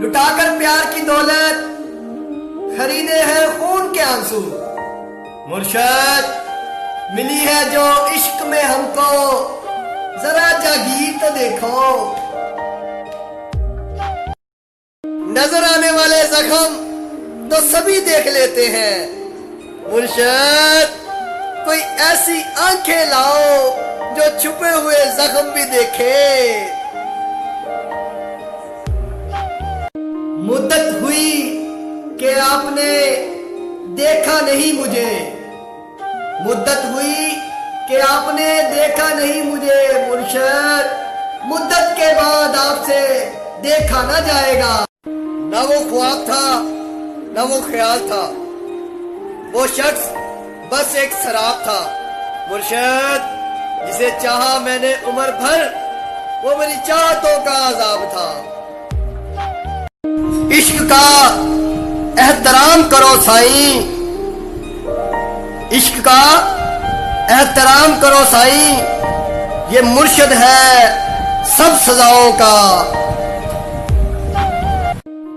لٹا کر پیار کی دولت خریدے ہیں خون کے آنسو۔ مرشد ملی ہے جو عشق میں ہم کو، ذرا جاگیر تو دیکھو۔ نظر آنے والے زخم تو سبھی دیکھ لیتے ہیں، مرشد کوئی ایسی آنکھیں لاؤ جو چھپے ہوئے زخم بھی دیکھے۔ مدت ہوئی کہ آپ نے دیکھا نہیں مجھے، مدت ہوئی کہ آپ نے دیکھا نہیں مجھے، مرشد مدت کے بعد آپ سے دیکھا نہ جائے گا۔ نہ وہ خواب تھا نہ وہ خیال تھا، وہ شخص بس ایک سراب تھا، مرشد جسے چاہا میں نے عمر بھر، وہ میری چاہتوں کا عذاب تھا۔ عشق کا احترام کرو سائیں، عشق کا احترام کرو سائیں، یہ مرشد ہے سب سزاؤں کا۔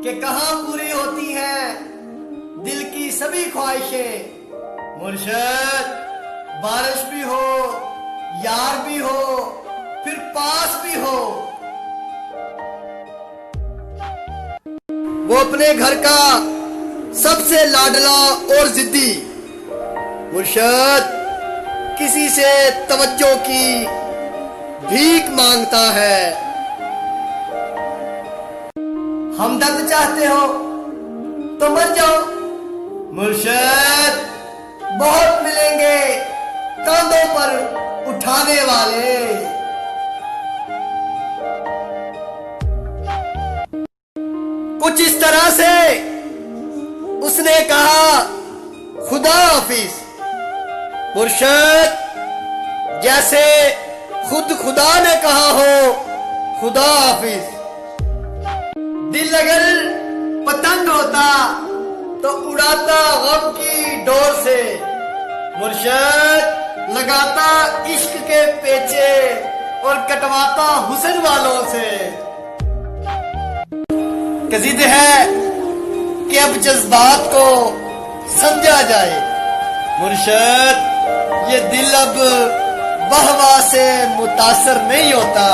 کہ کہاں پوری ہوتی ہیں دل کی سبھی خواہشیں، مرشد بارش بھی ہو، یار بھی ہو، پھر پاس بھی ہو۔ وہ اپنے گھر کا سب سے لاڈلا اور ضدی، مرشد کسی سے توجہ کی بھیک مانگتا ہے۔ ہمدرد چاہتے ہو تو مر جاؤ، مرشد بہت ملیں گے کاندھوں پر اٹھانے والے۔ کچھ اس طرح سے اس نے کہا خدا حافظ، مرشد جیسے خود خدا نے کہا ہو خدا حافظ۔ دل اگر پتنگ ہوتا تو اڑاتا غم کی ڈور سے، مرشد لگاتا عشق کے پیچے اور کٹواتا حسن والوں سے۔ قصید ہے کہ اب جذبات کو سمجھا جائے، مرشد یہ دل اب واہ واہ سے متاثر نہیں ہوتا۔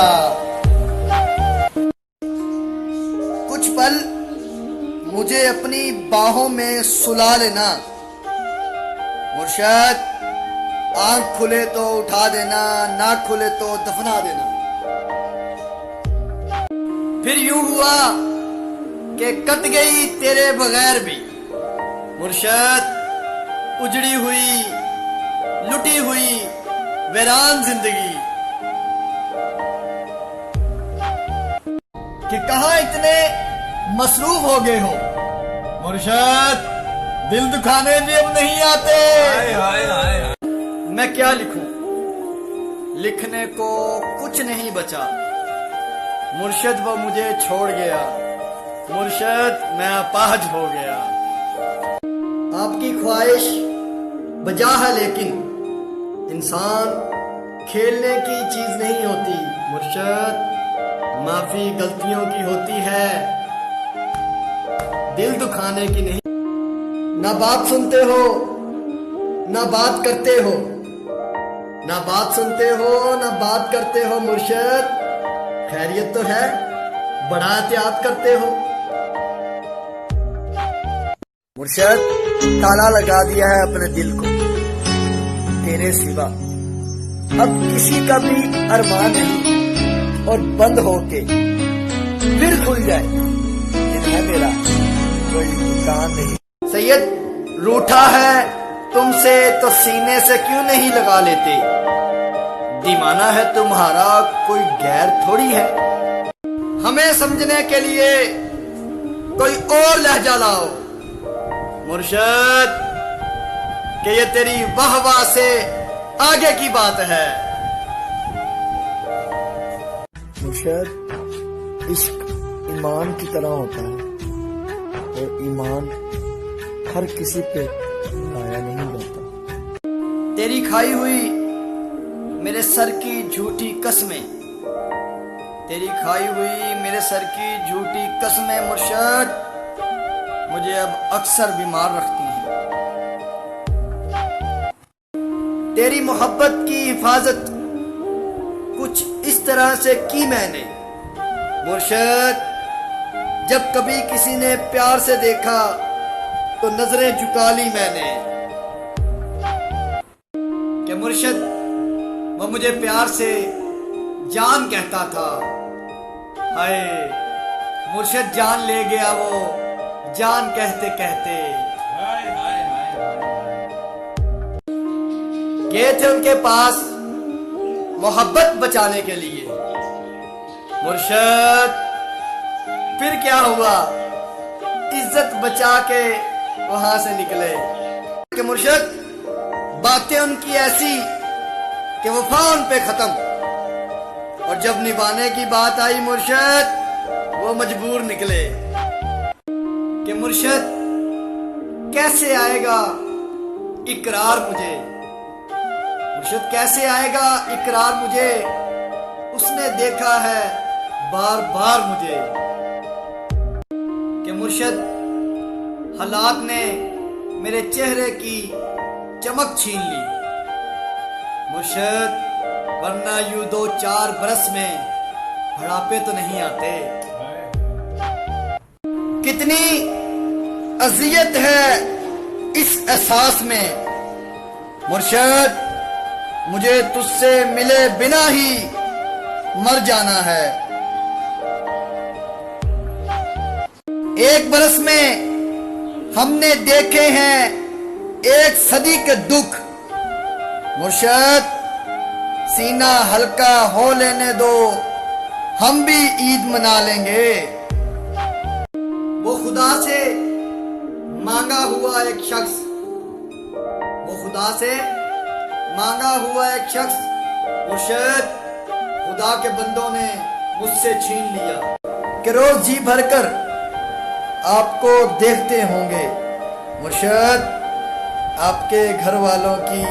کچھ پل مجھے اپنی باہوں میں سلا لینا، مرشد آنکھ کھلے تو اٹھا دینا، نہ کھلے تو دفنا دینا۔ پھر یوں ہوا کہ کٹ گئی تیرے بغیر بھی، مرشد اجڑی ہوئی لٹی ہوئی ویران زندگی۔ کہ کہاں اتنے مصروف ہو گئے ہو، مرشد دل دکھانے بھی اب نہیں آتے۔ میں کیا لکھوں، لکھنے کو کچھ نہیں بچا، مرشد وہ مجھے چھوڑ گیا، مرشد میں اپاہج ہو گیا۔ آپ کی خواہش بجا ہے لیکن انسان کھیلنے کی چیز نہیں ہوتی، مرشد معافی غلطیوں کی ہوتی ہے، دل دکھانے کی نہیں۔ نہ بات سنتے ہو نہ بات کرتے ہو، نہ بات سنتے ہو نہ بات کرتے ہو، مرشد خیریت تو ہے، بڑا احتیاط کرتے ہو۔ مرشد تالا لگا دیا ہے اپنے دل کو تیرے سوا، اب کسی کا بھی ارمان نہیں، اور بند ہو کے پھر کھل جائے دل ہے میرا کوئی دکان نہیں۔ سید روٹھا ہے تم سے تو سینے سے کیوں نہیں لگا لیتے، دیوانہ ہے تمہارا کوئی غیر تھوڑی ہے۔ ہمیں سمجھنے کے لیے کوئی اور لہجہ لاؤ، مرشد کہ یہ تیری واہ واہ سے آگے کی بات ہے۔ مرشد عشق ایمان کی طرح ہوتا ہے، اور ایمان ہر کسی پہ لایا نہیں جاتا۔ تیری کھائی ہوئی میرے سر کی جھوٹی قسمیں تیری کھائی ہوئی میرے سر کی جھوٹی قسمیں مرشد مجھے اب اکثر بیمار رکھتی ہیں۔ تیری محبت کی حفاظت کچھ اس طرح سے کی میں نے مرشد، جب کبھی کسی نے پیار سے دیکھا تو نظریں جھکا لی میں نے کہ مرشد وہ مجھے پیار سے جان کہتا تھا، ہائے مرشد جان لے گیا وہ جان کہتے کہتے۔ گئے تھے ان کے پاس محبت بچانے کے لیے مرشد، پھر کیا ہوا؟ عزت بچا کے وہاں سے نکلے کہ مرشد باتیں ان کی ایسی کہ وفا ان پہ ختم، اور جب نبھانے کی بات آئی مرشد وہ مجبور نکلے کہ مرشد کیسے آئے گا اقرار مجھے، مرشد کیسے آئے گا اقرار مجھے، اس نے دیکھا ہے بار بار مجھے کہ مرشد حالات نے میرے چہرے کی چمک چھین لی مرشد، ورنہ یوں 2-4 برس میں بڑھاپے تو نہیں آتے۔ کتنی اذیت ہے اس احساس میں مرشد، مجھے تجھ سے ملے بنا ہی مر جانا ہے۔ 1 برس میں ہم نے دیکھے ہیں 1 صدی کے دکھ مرشد، سینہ ہلکا ہو لینے دو ہم بھی عید منا لیں گے۔ وہ خدا سے مانگا ہوا ایک شخص، وہ خدا سے مانگا ہوا ایک شخص مرشد خدا کے بندوں نے مجھ سے چھین لیا کہ روز جی بھر کر آپ کو دیکھتے ہوں گے مرشد، آپ کے گھر والوں کی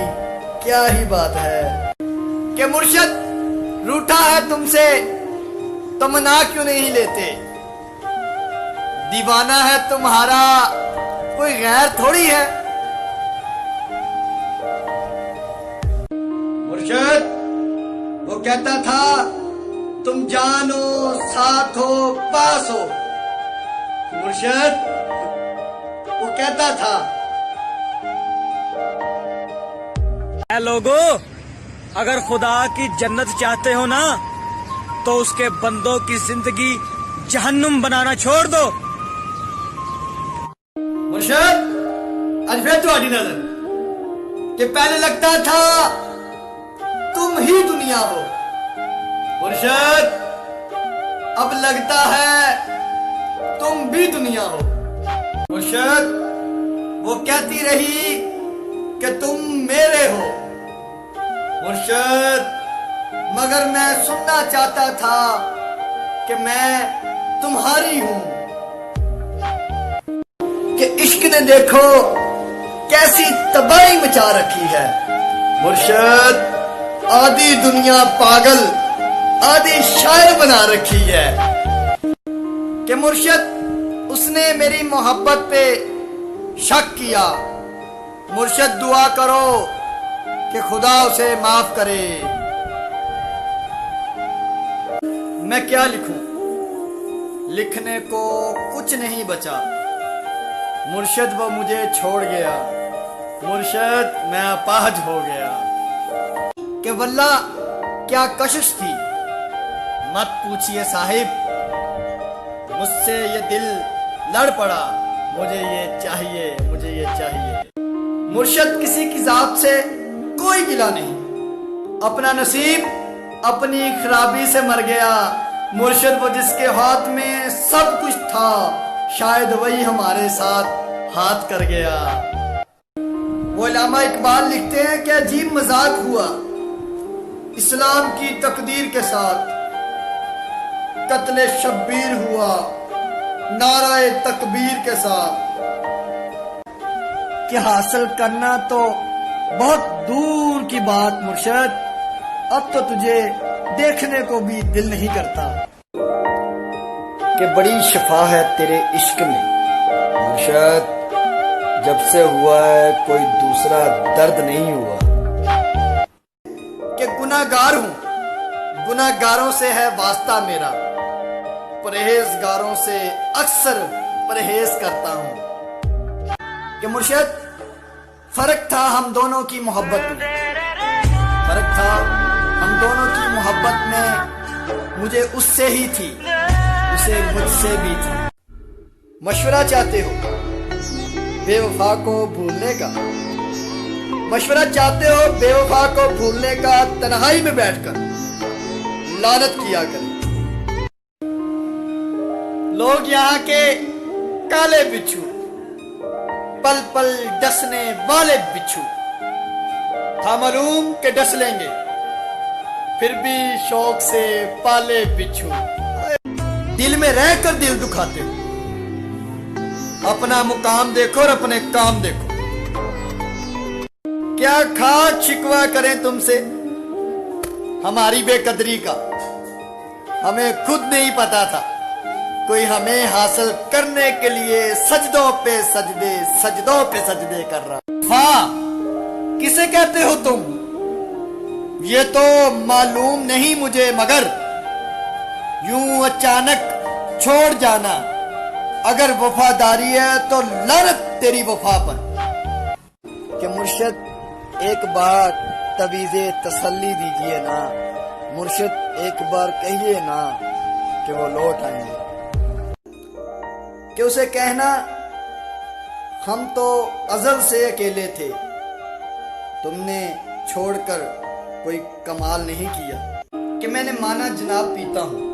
کیا ہی بات ہے کہ مرشد روٹھا ہے تم سے تو منا کیوں نہیں لیتے، دیوانہ ہے تمہارا کوئی غیر تھوڑی ہے مرشد، وہ کہتا تھا تم جانو ساتھ ہو پاس ہو مرشد، وہ کہتا تھا۔ اے لوگو، اگر خدا کی جنت چاہتے ہو نا تو اس کے بندوں کی زندگی جہنم بنانا چھوڑ دو۔ مرشد آج پھر تمہاری نظر کہ پہلے لگتا تھا تم ہی دنیا ہو مرشد، اب لگتا ہے تم بھی دنیا ہو مرشد، وہ کہتی رہی کہ تم میرے ہو مرشد، مگر میں سننا چاہتا تھا کہ میں تمہاری ہوں کہ عشق نے دیکھو کیسی تباہی مچا رکھی ہے مرشد، آدھی دنیا پاگل آدھی شاعر بنا رکھی ہے کہ مرشد اس نے میری محبت پہ شک کیا مرشد، دعا کرو کہ خدا اسے معاف کرے۔ میں کیا لکھوں، لکھنے کو کچھ نہیں بچا مرشد، وہ مجھے چھوڑ گیا مرشد، میں اپاہج ہو گیا کہ واللہ کیا کشش تھی، مت پوچھئے صاحب، مجھ سے یہ دل لڑ پڑا، مجھے یہ چاہیے مجھے یہ چاہیے مرشد، کسی کی ذات سے کوئی گلہ نہیں، اپنا نصیب اپنی خرابی سے مر گیا مرشد، وہ جس کے ہاتھ میں سب کچھ تھا شاید وہی ہمارے ساتھ ہاتھ کر گیا۔ وہ علامہ اقبال لکھتے ہیں کہ عجیب مذاق ہوا اسلام کی تقدیر کے ساتھ، قتل شبیر ہوا نعرہ تکبیر کے ساتھ کہ حاصل کرنا تو بہت دور کی بات مرشد، اب تو تجھے دیکھنے کو بھی دل نہیں کرتا۔ کہ بڑی شفا ہے تیرے عشق میں مرشد، جب سے ہوا ہے کوئی دوسرا درد نہیں ہوا، کہ گناہگار ہوں، گناہگاروں سے ہے واسطہ میرا، پرہیزگاروں سے اکثر پرہیز کرتا ہوں، کہ مرشد فرق تھا ہم دونوں کی محبت میں، فرق تھا ہم دونوں کی محبت میں، مجھے اس سے ہی تھی، اسے مجھ سے بھی تھی۔ مشورہ چاہتے ہو بے وفا کو بھولنے کا، مشورہ چاہتے ہو بے وفا کو بھولنے کا، تنہائی میں بیٹھ کر لعنت کیا کریں لوگ یہاں کے کالے بچھو، پل پل ڈسنے والے بچھو، تھا معلوم کہ ڈس لیں گے پھر بھی شوق سے پالے بچھو، دل میں رہ کر دل دکھاتے ہو، اپنا مقام دیکھو اور اپنے کام دیکھو، کیا کھا شکوا کریں تم سے ہماری بے قدری کا، ہمیں خود نہیں پتا تھا کوئی ہمیں حاصل کرنے کے لیے سجدوں پہ سجدے، سجدوں پہ سجدے کر رہا۔ ہاں کسے کہتے ہو تم یہ تو معلوم نہیں مجھے، مگر یوں اچانک چھوڑ جانا اگر وفاداری ہے تو لعنت تیری وفا پر۔ کہ مرشد ایک بار تویز تسلی دیجئے نا، مرشد ایک بار کہیے نا کہ وہ لوٹ آئیں گے، کہ اسے کہنا ہم تو ازل سے اکیلے تھے، تم نے چھوڑ کر کوئی کمال نہیں کیا، کہ میں نے مانا جناب پیتا ہوں،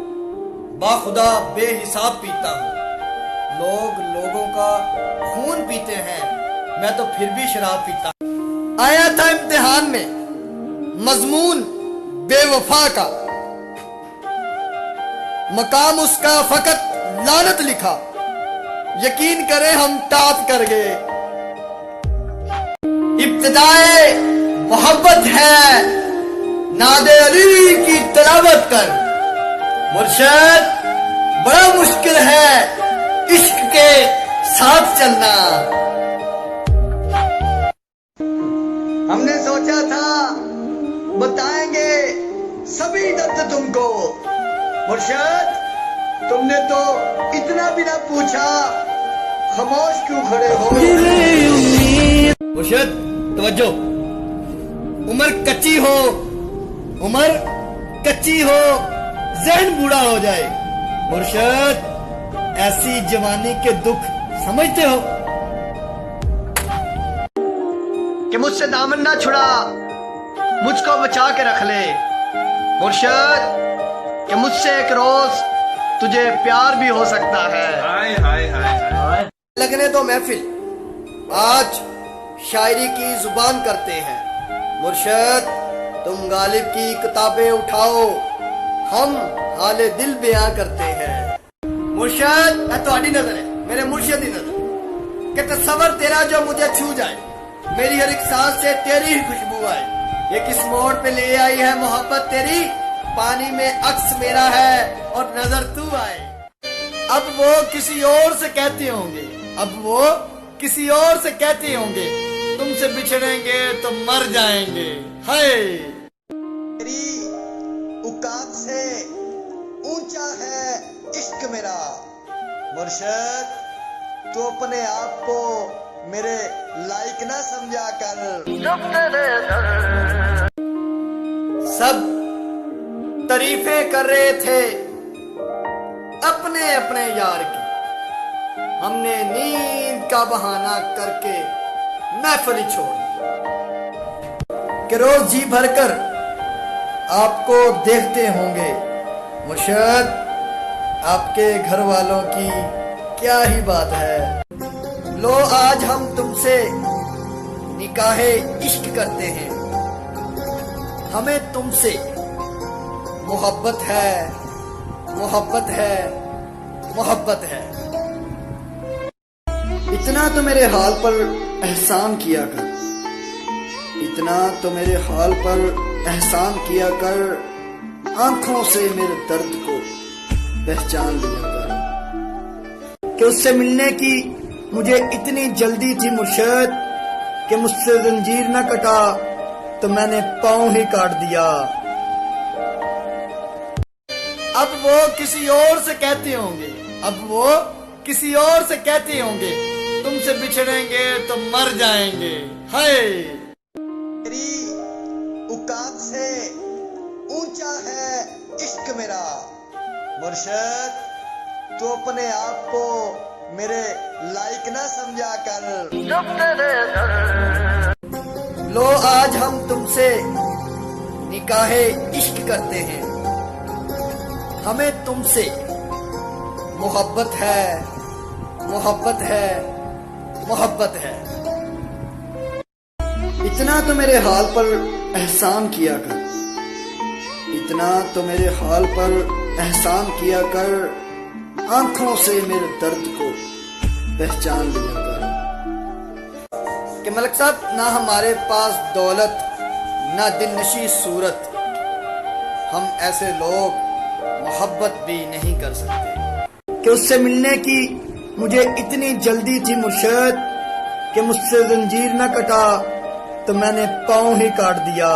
باخدا بے حساب پیتا ہوں، لوگ لوگوں کا خون پیتے ہیں، میں تو پھر بھی شراب پیتا ہوں۔ آیا تھا امتحان میں مضمون بے وفا کا، مقام اس کا فقط لعنت لکھا، یقین کریں ہم ٹاپ کر گئے، ابتدائے محبت ہے ناد علی کی تلاوت کر، مرشد بڑا مشکل ہے عشق کے ساتھ چلنا، ہم نے سوچا تھا بتائیں گے سبھی درد تم کو، مرشد تم نے تو اتنا بھی نہ پوچھا، خاموش کیوں کھڑے ہو؟ مرشد توجہ، عمر کچی ہو، عمر کچی ہو، ذہن بوڑھا ہو جائے، مرشد ایسی جوانی کے دکھ سمجھتے ہو؟ کہ مجھ سے دامن نہ چھڑا، مجھ کو بچا کے رکھ لے، مرشد کہ مجھ سے ایک روز تجھے پیار بھی ہو سکتا ہے۔ لگنے تو محفل، آج شاعری کی زبان کرتے ہیں، مرشد تم غالب کی کتابیں اٹھاؤ، ہم حال دل بیان کرتے ہیں۔ مرشد تہاڈی نظر ہے میرے مرشد کی نظر، کہ تصور تیرا جو مجھے چھو جائے، میری ہر ایک سانس سے تیری ہی خوشبو آئے، یہ کس موڑ پہ لے آئی ہے محبت تیری، پانی میں عکس میرا ہے اور نظر تو آئے، اب وہ کسی اور سے کہتے ہوں گے، اب وہ کسی اور سے کہتے ہوں گے، تم سے بچھڑیں گے تو مر جائیں گے، ہائے میری اوقات سے اونچا ہے عشق میرا، مرشد تو اپنے آپ کو میرے لائق نہ سمجھا کر، سب تعریفیں کر رہے تھے اپنے اپنے یار کی، ہم نے نیند کا بہانہ کر کے محفل ہی چھوڑ دی، کہ روز جی بھر کر آپ کو دیکھتے ہوں گے، مرشد آپ کے گھر والوں کی کیا ہی بات ہے، لو آج ہم تم سے نکاح عشق کرتے ہیں، ہمیں تم سے محبت ہے، محبت ہے، محبت ہے، اتنا تو میرے حال پر احسان کیا کر، اتنا تو میرے حال پر احسان کیا کر، آنکھوں سے میرے درد کو پہچان لیا کر، کہ اس سے ملنے کی مجھے اتنی جلدی تھی مرشد کہ مجھ سے زنجیر نہ کٹا تو میں نے پاؤں ہی کاٹ دیا۔ اب وہ کسی اور سے کہتے ہوں گے تم سے بچھڑیں گے تو مر جائیں گے۔ ہائے میری اوقات سے اونچا ہے عشق میرا، مرشد تو اپنے آپ کو میرے لائق نہ سمجھا کر۔ لو آج ہم تم سے نکاح عشق کرتے ہیں، ہمیں تم سے محبت ہے، محبت ہے، محبت ہے۔ اتنا تو میرے حال پر احسان کیا کر، اتنا تو میرے حال پر احسان کیا کر، آنکھوں سے میرے درد کو پہچان لیا کر کہ ملک صاحب نہ ہمارے پاس دولت نہ دل نشی صورت، ہم ایسے لوگ محبت بھی نہیں کر سکتے کہ اس سے ملنے کی مجھے اتنی جلدی تھی مرشد کہ مجھ سے زنجیر نہ کٹا تو میں نے پاؤں ہی کاٹ دیا۔